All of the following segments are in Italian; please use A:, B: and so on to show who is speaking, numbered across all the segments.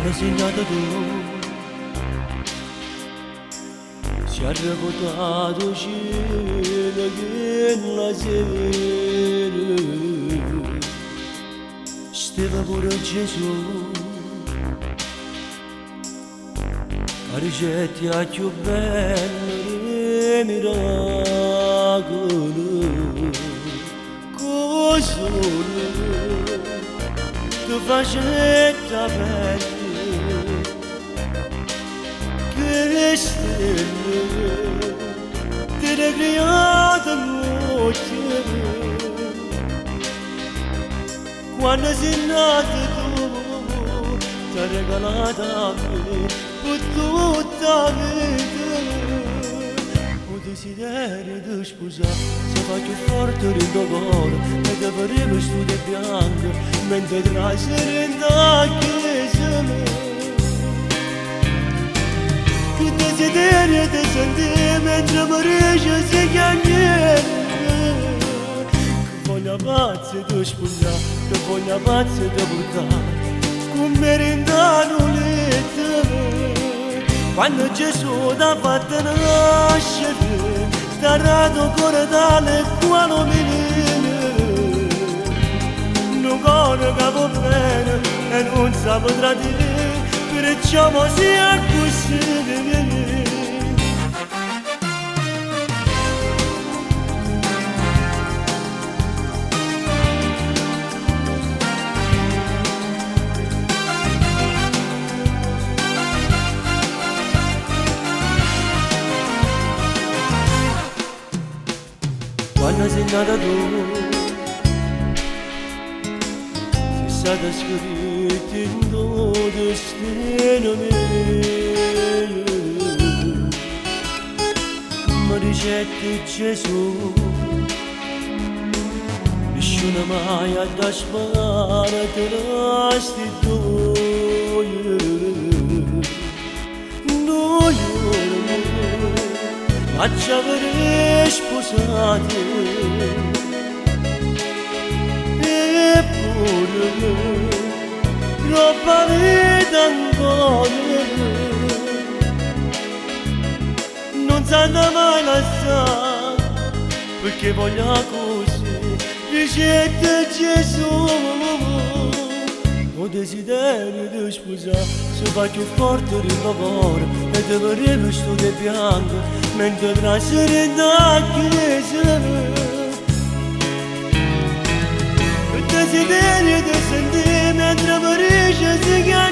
A: quando sei nato tu si è arrabbiato cielo che la sera stava pure Gesù a ricetti a più bello miracolo cos'è tu facetta bella che stelle ti ne creato notte quando sei nato tu ti ha regalato a me per tutta la vita un desiderio di sposare se fa più forte del tuo cuore e ti farebbe studio bianco mentre tra la serena chiesa che desiderio di sentire mentre morisce si chiama che voglia pazza di sposare che voglia pazza di portare con merendano letto quando Gesù t'ha fatto nascere sta rato cuore tale quale menino non cuore che va bene e non sa potrà dire perciò mo sia così quando sei nata tu sei stata scritta in tuo destino mio ma ricetti Gesù nessuno mai ha da sparare te resti tu ma ci avrei sposato eppure troppa vita ancora non sanno mai lasciare perché voglio così ricette Gesù ho desiderio di sposare se fa più forte del lavoro e ti vorrei studio bianco mentre tra serena chiesa ho desiderio di sentire mentre morisce si chiama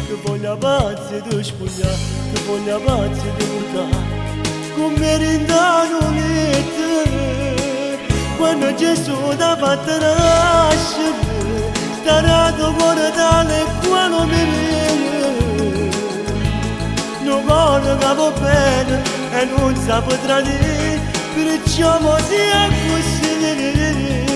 A: che voglia pazza di sposare che voglia pazza di portare con merendano letto quando Gesù t'ha fatto nascere sta rato cuore tale quale menino non cuore che va bene e non sa potrà dire perciò mo sia così